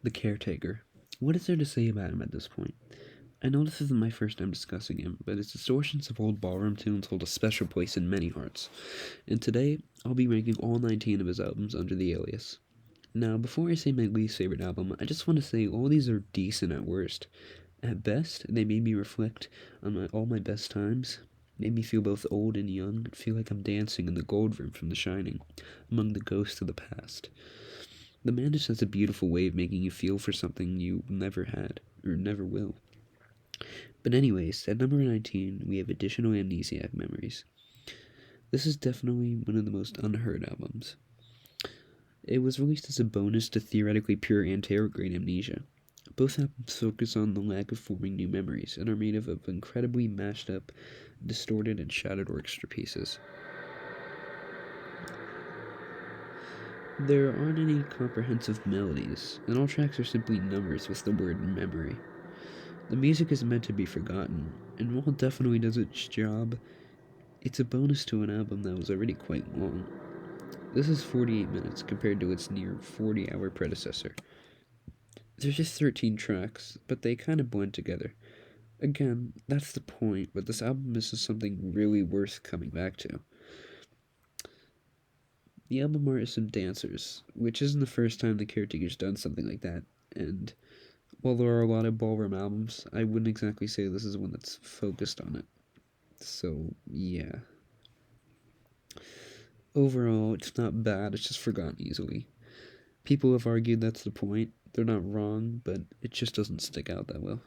The Caretaker. What is there to say about him at this point? I know this isn't my first time discussing him, but his distortions of old ballroom tunes hold a special place in many hearts, and today I'll be ranking all 19 of his albums under the alias. Now, before I say my least favorite album, I just want to say all these are decent at worst. At best, they made me reflect on all my best times, made me feel both old and young, feel like I'm dancing in the gold room from The Shining, among the ghosts of the past. The man just has a beautiful way of making you feel for something you never had, or never will. But anyways, at number 19, we have Additional Amnesiac Memories. This is definitely one of the most unheard albums. It was released as a bonus to Theoretically Pure and Anterograde Amnesia. Both albums focus on the lack of forming new memories and are made up of incredibly mashed up, distorted, and shattered orchestra pieces. There aren't any comprehensive melodies, and all tracks are simply numbers with the word memory. The music is meant to be forgotten, and while it definitely does its job, it's a bonus to an album that was already quite long. This is 48 minutes compared to its near 40-hour predecessor. There's just 13 tracks, but they kind of blend together. Again, that's the point, but this album misses something really worth coming back to. The album art is some dancers, which isn't the first time the Caretaker's done something like that, and while there are a lot of ballroom albums, I wouldn't exactly say this is one that's focused on it. So, yeah. Overall, it's not bad, it's just forgotten easily. People have argued that's the point. They're not wrong, but it just doesn't stick out that well.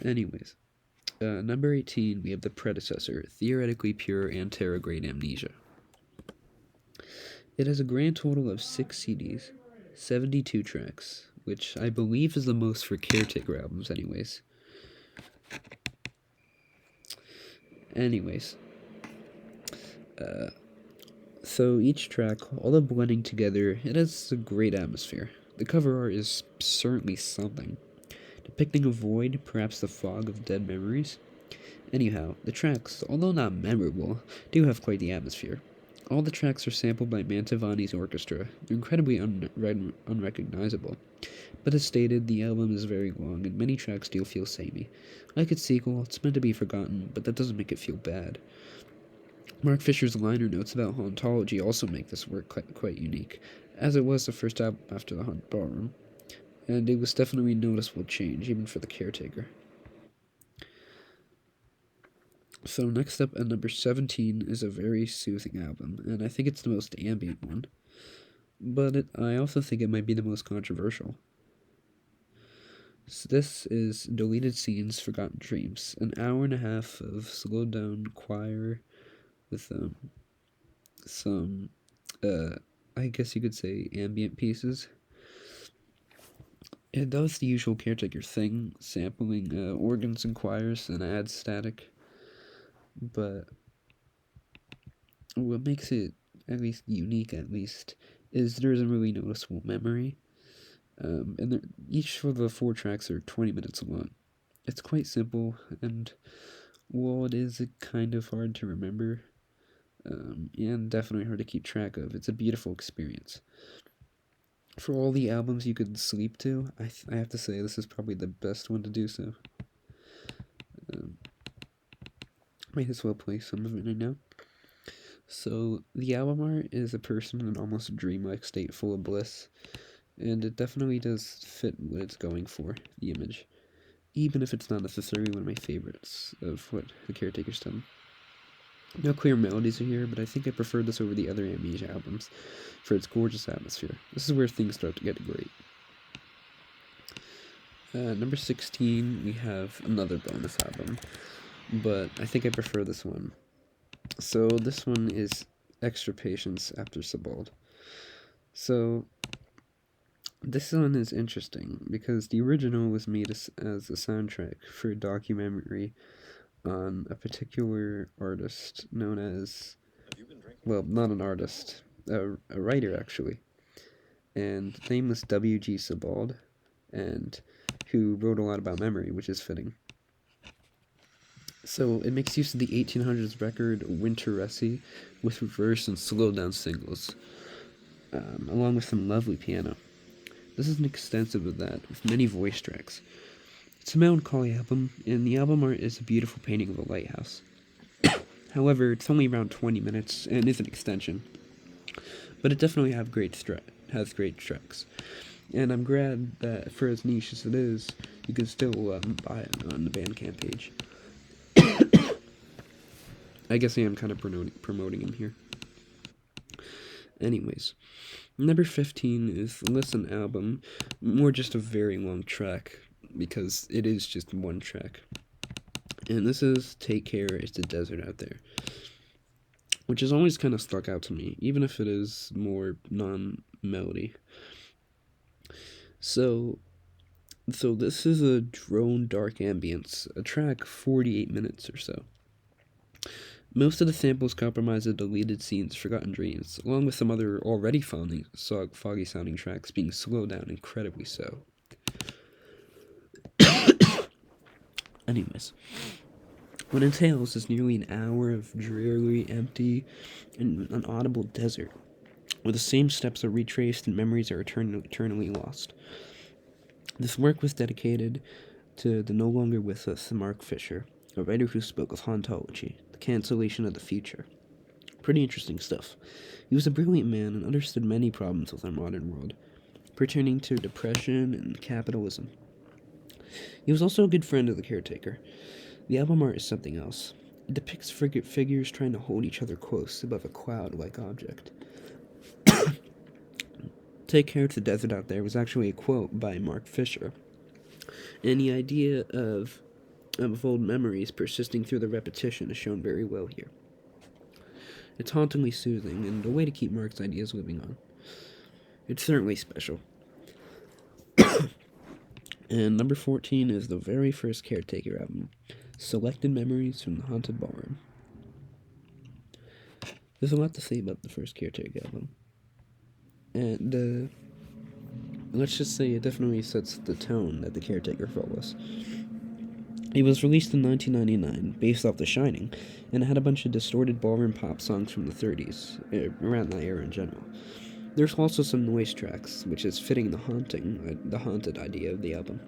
Anyways, number 18, we have the predecessor, Theoretically Pure Anterograde Amnesia. It has a grand total of 6 CDs, 72 tracks, which I believe is the most for Caretaker albums, anyways. Anyways, so each track, all the blending together, it has a great atmosphere. The cover art is certainly something, depicting a void, perhaps the fog of dead memories. Anyhow, the tracks, although not memorable, do have quite the atmosphere. All the tracks are sampled by Mantovani's orchestra. They're incredibly unrecognizable. But as stated, the album is very long, and many tracks do feel samey. Like its sequel, it's meant to be forgotten, but that doesn't make it feel bad. Mark Fisher's liner notes about hauntology also make this work quite unique, as it was the first album after the Haunt Ballroom, and it was definitely a noticeable change, even for the Caretaker. So next up at number 17 is a very soothing album, and I think it's the most ambient one. But I also think it might be the most controversial. So this is Deleted Scenes, Forgotten Dreams, an hour and a half of slowed down choir with some, I guess you could say, ambient pieces. It does the usual Caretaker thing, sampling organs and choirs and adds static. But what makes it at least unique, is there isn't really noticeable memory. And each of the 4 tracks are 20 minutes long. It's quite simple, and while it is kind of hard to remember, and definitely hard to keep track of, it's a beautiful experience. For all the albums you could sleep to, I have to say this is probably the best one to do so. Might as well play some of it right now. So, the album art is a person in an almost dreamlike state full of bliss, and it definitely does fit what it's going for, the image, even if it's not necessarily one of my favorites of what the Caretaker's done. No clear melodies are here, but I think I prefer this over the other Amnesia albums for its gorgeous atmosphere. This is where things start to get great. Number 16, we have another bonus album, but I think I prefer this one. So this one is Extra Patience After Sebald. So this one is interesting because the original was made as a soundtrack for a documentary on a particular artist known as, well, not an artist, a writer actually, and his name was W.G. Sebald, and who wrote a lot about memory, which is fitting. So it makes use of the 1800s record Winterresie with reverse and slow down singles, along with some lovely piano. This is an extensive of that, with many voice tracks. It's a melancholy album, and the album art is a beautiful painting of a lighthouse. However, it's only around 20 minutes and is an extension, but it definitely has great tracks. And I'm glad that for as niche as it is, you can still buy it on the Bandcamp page. I guess I am kind of promoting him here. Anyways, number 15 is the Listen album, more just a very long track, because it is just one track. And this is Take Care, It's a Desert Out There, which has always kind of stuck out to me, even if it is more non-melody. So this is a drone dark ambience, a track 48 minutes or so. Most of the samples comprise the deleted scenes, forgotten dreams, along with some other already foggy sounding tracks being slowed down incredibly so. Anyways, what entails is nearly an hour of drearily empty and unaudible desert, where the same steps are retraced and memories are eternally lost. This work was dedicated to the no longer with us Mark Fisher, a writer who spoke of hauntology, the cancellation of the future. Pretty interesting stuff. He was a brilliant man and understood many problems with our modern world, pertaining to depression and capitalism. He was also a good friend of the Caretaker. The album art is something else. It depicts figures trying to hold each other close above a cloud-like object. Take Care, It's a Desert Out There was actually a quote by Mark Fisher. And the idea of old memories persisting through the repetition is shown very well here. It's hauntingly soothing, and a way to keep Mark's ideas living on. It's certainly special. And number 14 is the very first Caretaker album, Selected Memories from the Haunted Ballroom. There's a lot to say about the first Caretaker album. And, let's just say it definitely sets the tone that the Caretaker follows. It was released in 1999, based off The Shining, and it had a bunch of distorted ballroom pop songs from the 30s, around that era in general. There's also some noise tracks, which is fitting the haunted idea of the album.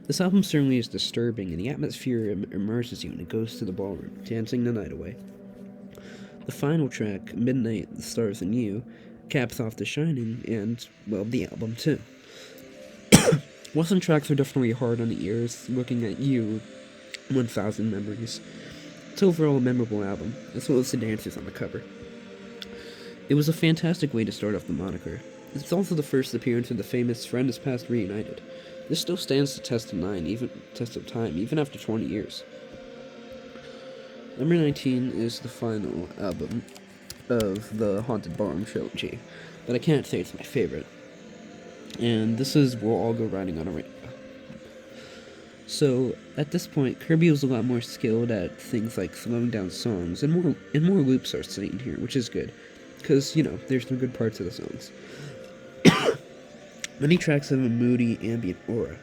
This album certainly is disturbing, and the atmosphere immerses you and it goes to the ballroom, dancing the night away. The final track, Midnight, the Stars and You, caps off The Shining, and, well, the album too. While some tracks are definitely hard on the ears, looking at You, 1000 Memories, it's overall a memorable album, as well as the dancers on the cover. It was a fantastic way to start off the moniker. It's also the first appearance of the famous Friend Is Past Reunited. This still stands the test of time, even after 20 years. Number 19 is the final album of the Haunted Ballroom trilogy, but I can't say it's my favorite. And this is We'll All Go Riding on a Rainbow. So, at this point, Kirby was a lot more skilled at things like slowing down songs, and more loops are seen here, which is good. Because, there's some good parts of the songs. Many tracks have a moody, ambient aura.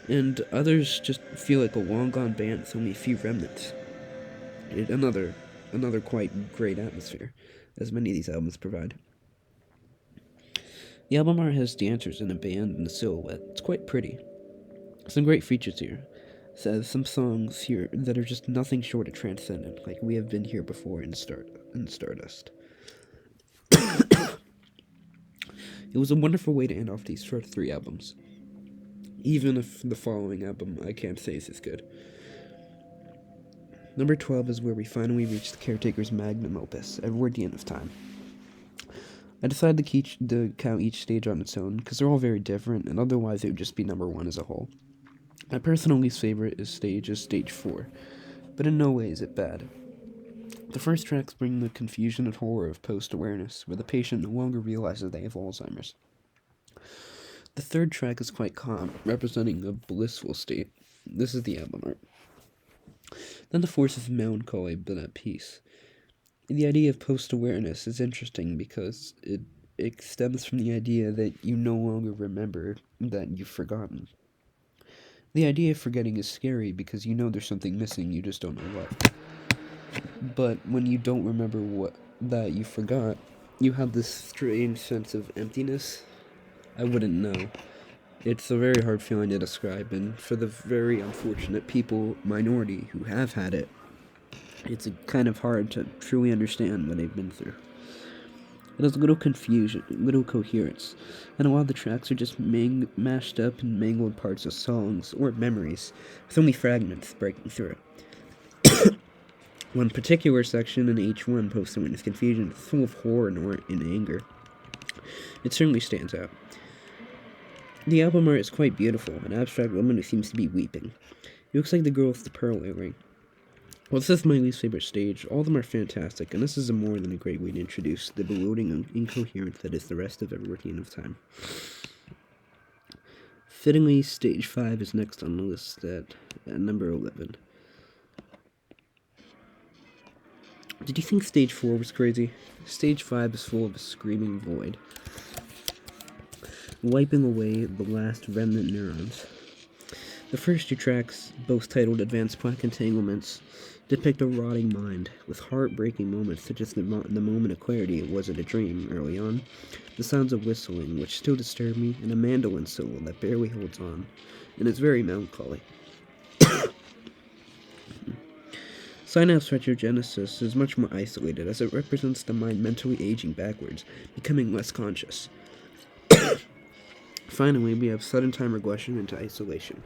And others just feel like a long-gone band with only a few remnants. Another quite great atmosphere, as many of these albums provide. The album art has dancers in a band and a silhouette. It's quite pretty. Some great features here. It says some songs here that are just nothing short of transcendent, like We Have Been Here Before in Stardust. It was a wonderful way to end off these first 3 albums. Even if the following album I can't say is as good. Number 12 is where we finally reach the Caretaker's magnum opus, Ever at the End of Time. I decided to count each stage on its own, because they're all very different, and otherwise it would just be number 1 as a whole. My personal least favorite is stage 4, but in no way is it bad. The first tracks bring the confusion and horror of post-awareness, where the patient no longer realizes they have Alzheimer's. The third track is quite calm, representing a blissful state. This is the album art. Then the fourth is melancholy, but at peace. The idea of post-awareness is interesting because it stems from the idea that you no longer remember that you've forgotten. The idea of forgetting is scary because you know there's something missing, you just don't know what. But when you don't remember that you forgot, you have this strange sense of emptiness, I wouldn't know. It's a very hard feeling to describe, and for the very unfortunate minority who have had it, it's kind of hard to truly understand what they've been through. It has little confusion, little coherence, and a lot of the tracks are just mashed up and mangled parts of songs or memories, with only fragments breaking through. One particular section in H1, Post-Awareness Confusion, is full of horror and anger. It certainly stands out. The album art is quite beautiful, an abstract woman who seems to be weeping. It looks like the girl with the pearl earring. Well, this is my least favorite stage. All of them are fantastic, and this is more than a great way to introduce the bewildering incoherence that is the rest of Everworthian of Time. Fittingly, Stage 5 is next on the list at number 11. Did you think Stage 4 was crazy? Stage 5 is full of a screaming void, wiping away the last remnant neurons. The first two tracks, both titled Advanced Plaque Entanglements, depict a rotting mind, with heartbreaking moments such as the moment of clarity, was it a dream, early on, the sounds of whistling, which still disturb me, and a mandolin solo that barely holds on, and is very melancholy. Synapse retrogenesis is much more isolated, as it represents the mind mentally aging backwards, becoming less conscious. Finally, we have sudden time regression into isolation,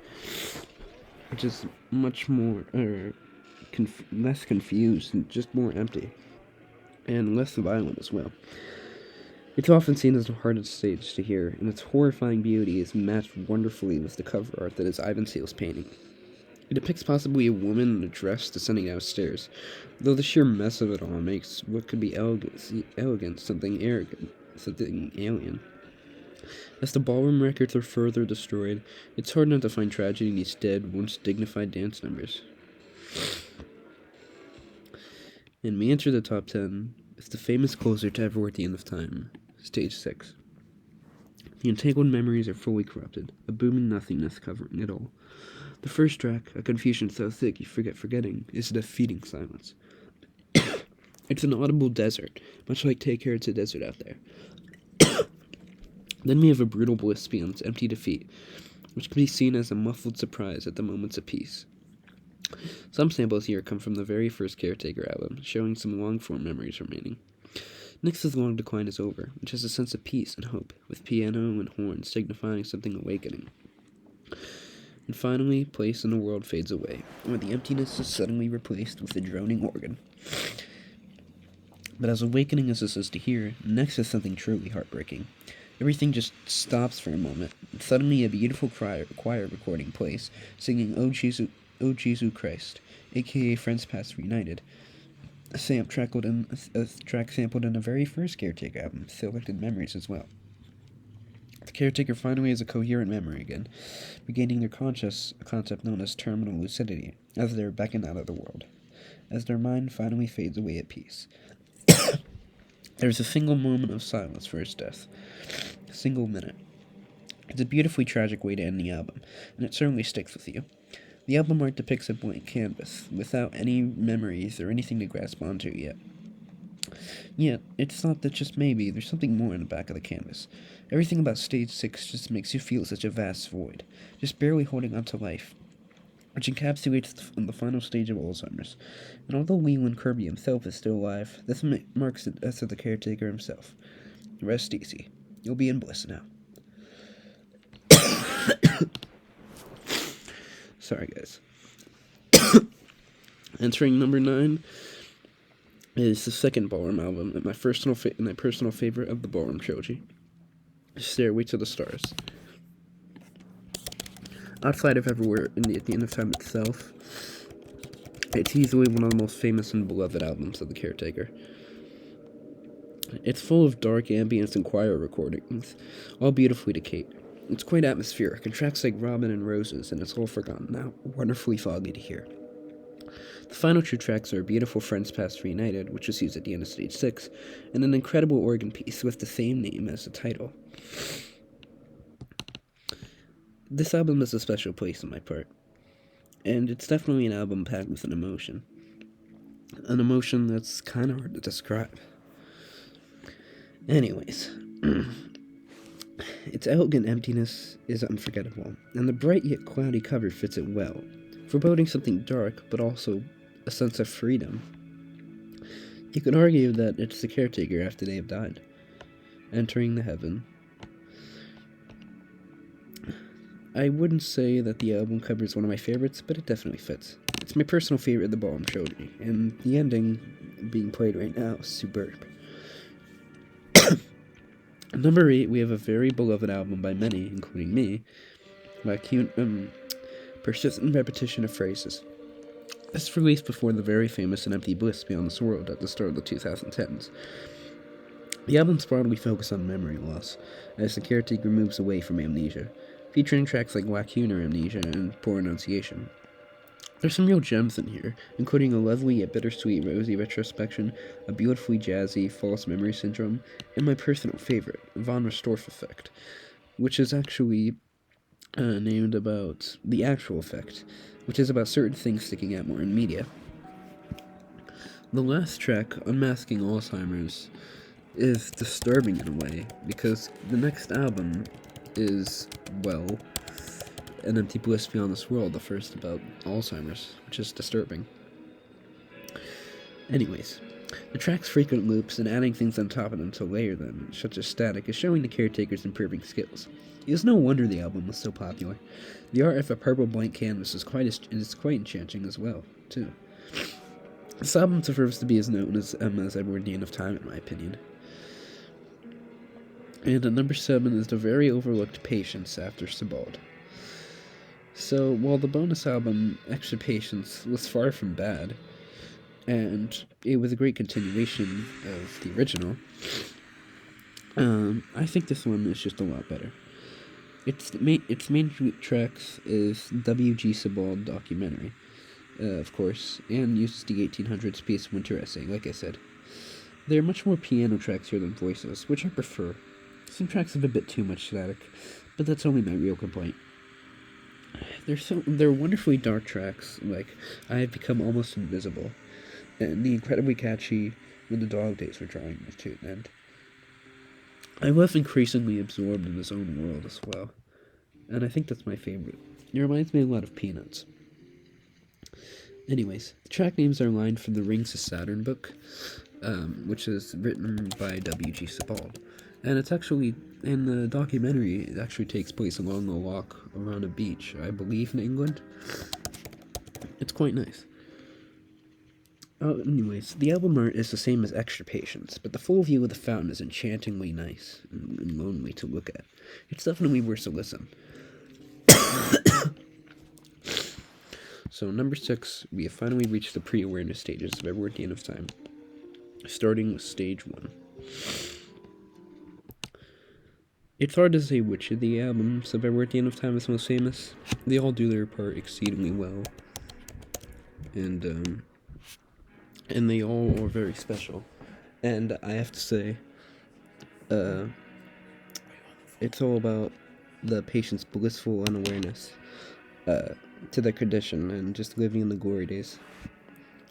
which is much more, less confused and just more empty, and less violent as well. It's often seen as the hardest stage to hear, and its horrifying beauty is matched wonderfully with the cover art that is Ivan Seal's painting. It depicts possibly a woman in a dress descending downstairs, though the sheer mess of it all makes what could be elegant something arrogant, something alien. As the ballroom records are further destroyed, it's hard not to find tragedy in these dead, once dignified dance numbers. And we enter the top 10 with the famous closer to Everworthian of Time, Stage 6. The entangled memories are fully corrupted, a booming nothingness covering it all. The first track, a confusion so thick you forget forgetting, is a defeating silence. It's an audible desert, much like Take Care, It's a Desert Out There. Then we have a brutal bliss beyond empty defeat, which can be seen as a muffled surprise at the moments of peace. Some samples here come from the very first Caretaker album, showing some long-form memories remaining. Next is Long Decline is Over, which has a sense of peace and hope, with piano and horns signifying something awakening. And finally, Place in the World fades away, where the emptiness is suddenly replaced with a droning organ. But as awakening as this is to hear, next is something truly heartbreaking. Everything just stops for a moment, and suddenly a beautiful choir recording plays, singing O Jesus Christ, aka Friends Past Reunited, a track sampled in the very first Caretaker album, Selected Memories as well. The Caretaker finally has a coherent memory again, regaining their conscious, a concept known as terminal lucidity, as they are beckoned out of the world, as their mind finally fades away at peace. There's a single moment of silence for his death. A single minute. It's a beautifully tragic way to end the album, and it certainly sticks with you. The album art depicts a blank canvas, without any memories or anything to grasp onto yet. Yet, it's thought that just maybe there's something more in the back of the canvas. Everything about Stage 6 just makes you feel such a vast void, just barely holding on to life, which encapsulates the final stage of Alzheimer's. And although Leland Kirby himself is still alive, this marks the death of the Caretaker himself. Rest easy. You'll be in bliss now. Sorry, guys. Entering number 9 is the second Ballroom album, and my personal favorite of the Ballroom trilogy, Stairway to the Stars. Outside of Everywhere at the End of Time itself, it's easily one of the most famous and beloved albums of the Caretaker. It's full of dark ambience and choir recordings, all beautifully decayed. It's quite atmospheric, and tracks like Robin and Roses and It's All Forgotten Now, wonderfully foggy to hear. The final two tracks are a beautiful Friends Past Reunited, which was used at the end of Stage 6, and an incredible organ piece with the same name as the title. This album has a special place in my part, and it's definitely an album packed with an emotion that's kind of hard to describe. Anyways, Its elegant emptiness is unforgettable, and the bright yet cloudy cover fits it well, foreboding something dark, but also a sense of freedom. You could argue that it's the caretaker after they have died, entering the heaven. I wouldn't say that the album cover is one of my favorites, but it definitely fits. It's my personal favorite the ballroom showed me, and the ending being played right now is superb. Number 8, we have a very beloved album by many, including me, Persistent Repetition of Phrases. This was released before the very famous And Empty Bliss Beyond This World at the start of the 2010s. The album's broadly focused on memory loss, as the caretaker moves away from amnesia, featuring tracks like Lacunar Amnesia and Poor Enunciation. There's some real gems in here, including a lovely yet bittersweet Rosie retrospection, a beautifully jazzy False Memory Syndrome, and my personal favorite, Von Restorff Effect, which is actually named about the actual effect, which is about certain things sticking out more in media. The last track, Unmasking Alzheimer's, is disturbing in a way, because the next album is, well, An Empty Bliss Beyond This World, the first about Alzheimer's, which is disturbing. Anyways, the track's frequent loops and adding things on top of them to layer them, such as static, is showing the caretaker's improving skills. It is no wonder the album was so popular. The art of a purple blank canvas is quite enchanting as well, too. This album deserves to be as known as Edward Dean of Time, in my opinion. And at number 7 is the very overlooked Patience after Sebald. So, while the bonus album, Extra Patience, was far from bad, and it was a great continuation of the original, I think this one is just a lot better. Its main tracks is W.G. Sebald documentary, of course, and uses the 1800s piece Winter Essay, like I said. There are much more piano tracks here than voices, which I prefer. Some tracks have a bit too much static, but that's only my real complaint. They're wonderfully dark tracks, like I Have Become Almost Invisible, and the incredibly catchy When the Dog Days Were Drawing to an End. I was increasingly absorbed in his own world as well, and I think that's my favorite. It reminds me a lot of Peanuts. Anyways, the track names are lined from the Rings of Saturn book, which is written by W.G. Sebald. And it's actually, in the documentary, it actually takes place along a walk around a beach, I believe in England. It's quite nice. Anyways, the album art is the same as Extra Patience, but the full view of the fountain is enchantingly nice and lonely to look at. It's definitely worth a listen. So, number 6, we have finally reached the pre-awareness stages of Edward Dean of Time, starting with stage 1. It's hard to say which of the albums of Edward Dean of Time is most famous. They all do their part exceedingly well, and they all are very special. And I have to say, it's all about the patient's blissful unawareness to their condition and just living in the glory days.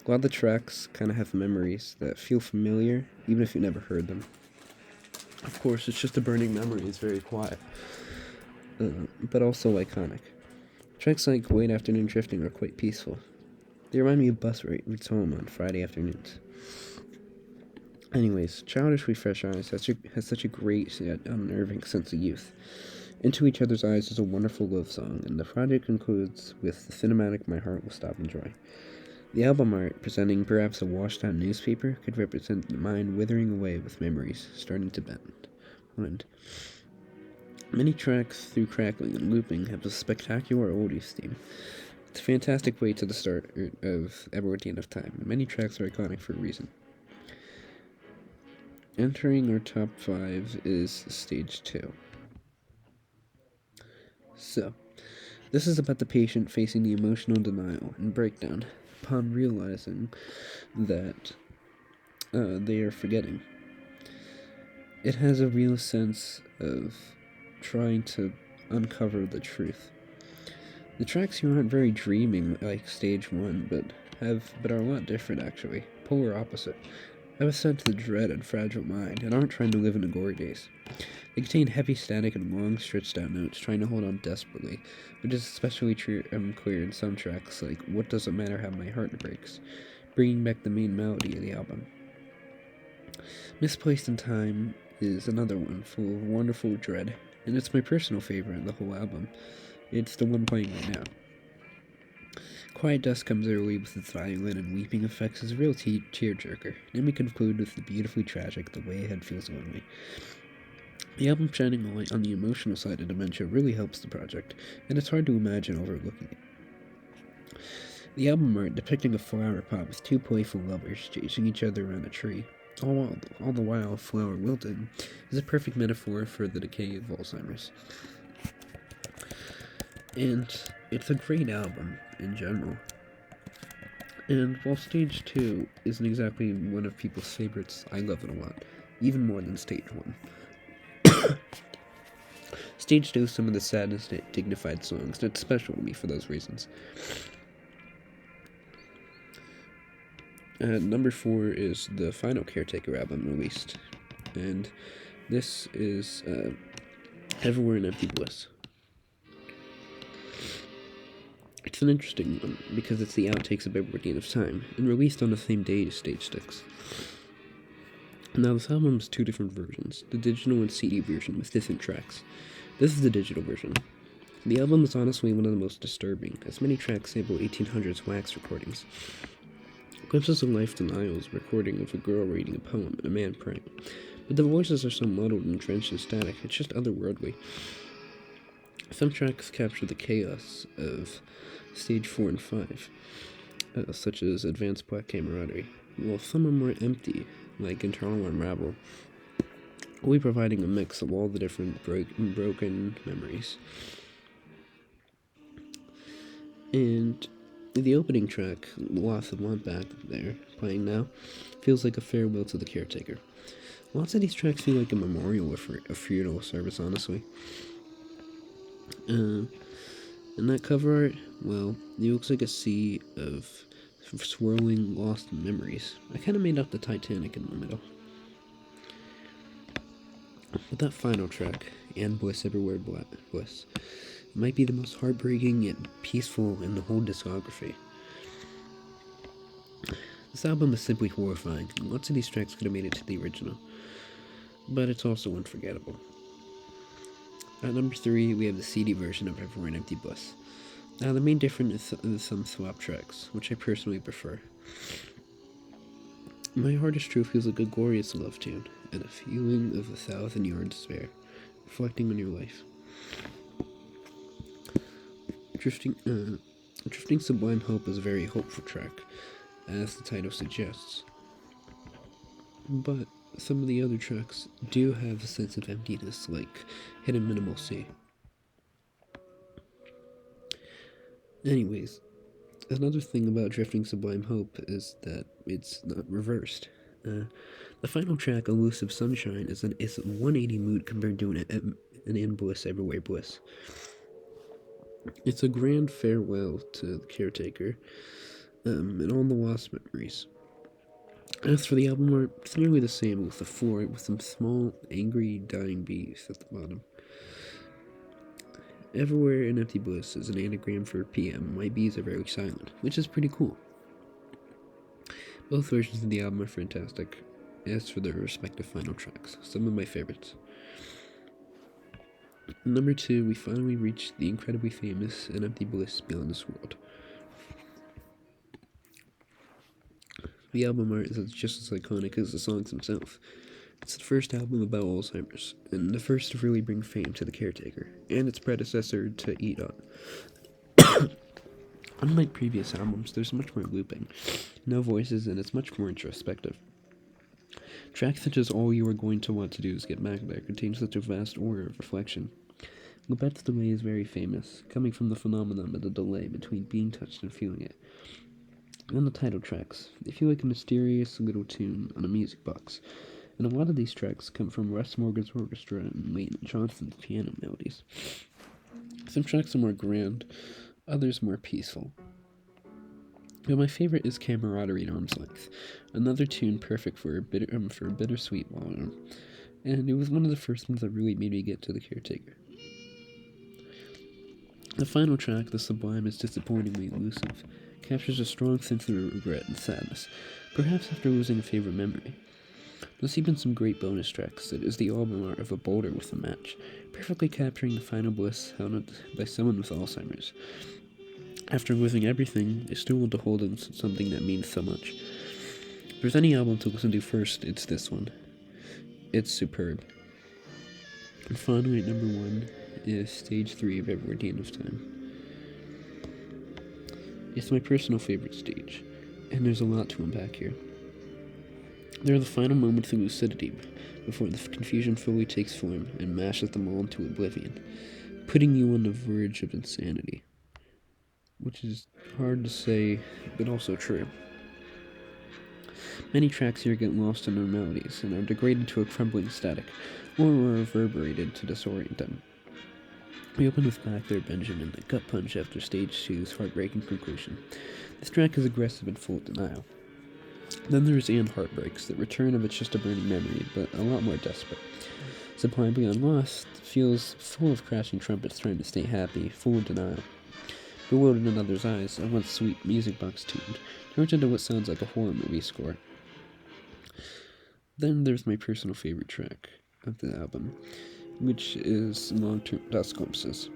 A lot of the tracks kind of have memories that feel familiar, even if you never heard them. Of course, it's just a burning memory. It's very quiet, but also iconic. Tracks like Late Afternoon Drifting are quite peaceful. They remind me of bus routes home on Friday afternoons. Anyways, Childishly Fresh Eyes has such a great yet unnerving sense of youth. Into Each Other's Eyes is a wonderful love song, and the project concludes with the cinematic My Heart Will Stop Enjoying. The album art, presenting perhaps a washed-out newspaper, could represent the mind withering away with memories starting to blend. Many tracks, through crackling and looping, have a spectacular oldies theme. It's a fantastic way to the start of Edward Dean of Time, and many tracks are iconic for a reason. Entering our top 5 is stage 2. So, this is about the patient facing the emotional denial and breakdown upon realizing that they are forgetting. It has a real sense of trying to uncover the truth. The tracks here aren't very dreaming like stage 1, but are a lot different actually, polar opposite. Have a sense of dread and fragile mind, and aren't trying to live in the glory days. They contain heavy static and long, stretched out notes trying to hold on desperately, which is especially clear in some tracks like What Does It Matter How My Heart Breaks, bringing back the main melody of the album. Misplaced in Time is another one full of wonderful dread, and it's my personal favorite in the whole album. It's the one playing right now. Quiet Dust comes early with its violin and weeping effects as a real tearjerker. Then we conclude with the beautifully tragic The Way Ahead Feels Lonely. The album shining a light on the emotional side of dementia really helps the project, and it's hard to imagine overlooking it. The album art depicting a flower pot with two playful lovers chasing each other around a tree, all the while a flower wilted, is a perfect metaphor for the decay of Alzheimer's. And it's a great album in general. And while Stage 2 isn't exactly one of people's favorites, I love it a lot, even more than Stage 1. Stage 2 is some of the saddest yet dignified songs, and it's special to me for those reasons. Number 4 is the final Caretaker album released, and this is Everywhere in Empty Bliss. It's an interesting one because it's the outtakes of Everywhere at the End of Time, and released on the same day as Stage 6. Now, this album has two different versions, the digital and CD version with different tracks. This is the digital version. The album is honestly one of the most disturbing, as many tracks sample 1800s wax recordings. Glimpses of Life Denial's recording of a girl reading a poem and a man praying, but the voices are so muddled and drenched in static, it's just otherworldly. Some tracks capture the chaos of Stage 4 and 5, such as Advanced Black Camaraderie, while some are more empty, like Internal Unravel, only providing a mix of all the different broken memories. And the opening track, Loss of Want Back, there, playing now, feels like a farewell to the Caretaker. Lots of these tracks feel like a memorial or a funeral service, honestly. And that cover art, well, it looks like a sea of swirling lost memories. I kind of made out the Titanic in the middle. But that final track, And Bliss Everywhere Bliss, might be the most heartbreaking yet peaceful in the whole discography. This album is simply horrifying, and lots of these tracks could have made it to the original, but it's also unforgettable. At number 3, we have the CD version of Everywhere in Empty Bliss. Now, the main difference is some swap tracks, which I personally prefer. My Heart is True feels like a glorious love tune, and a feeling of 1,000-yard despair, reflecting on your life. Drifting Sublime Hope is a very hopeful track, as the title suggests. But some of the other tracks do have a sense of emptiness, like Hidden Minimal Sea. Anyways, another thing about Drifting Sublime Hope is that it's not reversed. The final track, Elusive Sunshine, is a 180 mood compared to an In Bliss Everywhere Bliss. It's a grand farewell to the Caretaker, and all the lost memories. As for the album art, it's nearly the same with the floor, with some small, angry, dying bees at the bottom. Everywhere in Empty Bliss is an anagram for PM. My bees are very silent, which is pretty cool. Both versions of the album are fantastic. As for their respective final tracks, some of my favorites. Number 2, we finally reached the incredibly famous and Empty Bliss Beyond This World. The album art is just as iconic as the songs themselves. It's the first album about Alzheimer's, and the first to really bring fame to the Caretaker, and its predecessor to Eat On. Unlike previous albums, there's much more looping, no voices, and it's much more introspective. Tracks such as All You Are Going to Want to Do Is Get Back There contain such a vast aura of reflection. Libette's delay is very famous, coming from the phenomenon of the delay between being touched and feeling it. And the title tracks, they feel like a mysterious little tune on a music box, and a lot of these tracks come from Russ Morgan's orchestra and Leighton Johnson's piano melodies. Some tracks are more grand, others more peaceful. But my favorite is Camaraderie at Arm's Length, another tune perfect for a bittersweet ballroom. and it was one of the first ones that really made me get to the Caretaker. The final track, The Sublime, is disappointingly elusive, captures a strong sense of regret and sadness, perhaps after losing a favorite memory. There's even some great bonus tracks, that is the album art of a boulder with a match, perfectly capturing the final bliss held by someone with Alzheimer's. After losing everything, they still want to hold on to something that means so much. If there's any album to listen to first, it's this one. It's superb. And finally, at number 1 is Stage 3 of Everywhere at the End of Time. It's my personal favorite stage, and there's a lot to unpack here. There are the final moments of lucidity before the confusion fully takes form and mashes them all into oblivion, putting you on the verge of insanity. Which is hard to say, but also true. Many tracks here get lost in their melodies and are degraded to a crumbling static, or are reverberated to disorient them. We open with Back There Benjamin, a gut punch after Stage 2's heartbreaking conclusion. This track is aggressive and full of denial. Then there's And Heartbreaks, the return of It's Just a Burning Memory, but a lot more desperate. Sublime Beyond Lost feels full of crashing trumpets trying to stay happy, full of denial. Bewildered in Others' Eyes, a once sweet music box tune, turns into what sounds like a horror movie score. Then there's my personal favorite track of the album, which is Long-Term Dust Glimpses.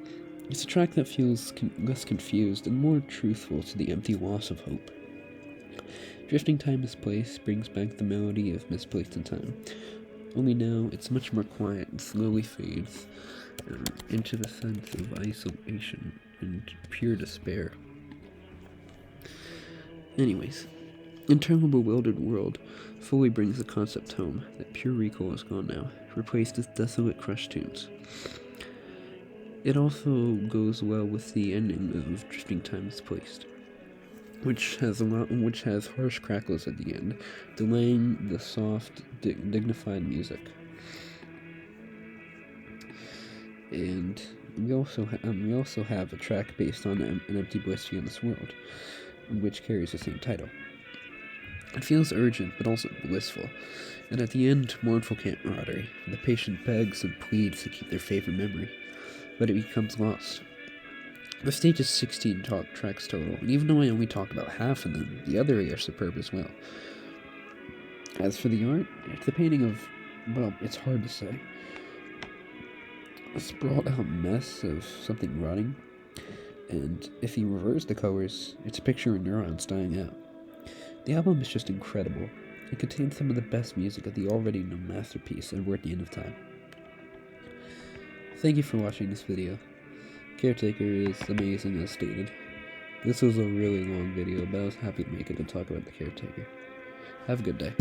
It's a track that feels less confused and more truthful to the empty loss of hope. Drifting Time Misplaced brings back the melody of Misplaced in Time, only now it's much more quiet and slowly fades into the sense of isolation and pure despair. Anyways, Internal Bewildered World fully brings the concept home that pure recall is gone now, replaced with desolate crushed tunes. It also goes well with the ending of Drifting Time Misplaced, which has harsh crackles at the end, delaying the soft, dignified music. And we also have a track based on An Empty Bliss Beyond This World, which carries the same title. It feels urgent, but also blissful, and at the end, mournful camaraderie. The patient begs and pleads to keep their favorite memory, but it becomes lost. The stage is 16 tracks total, and even though I only talked about half of them, the other 8 are superb as well. As for the art, it's a painting of, well, it's hard to say. A sprawled out mess of something rotting, and if you reverse the colors, it's a picture of neurons dying out. The album is just incredible. It contains some of the best music of the already known masterpiece, and we're at the end of time. Thank you for watching this video. Caretaker is amazing as stated. This was a really long video, but I was happy to make it and talk about the Caretaker. Have a good day.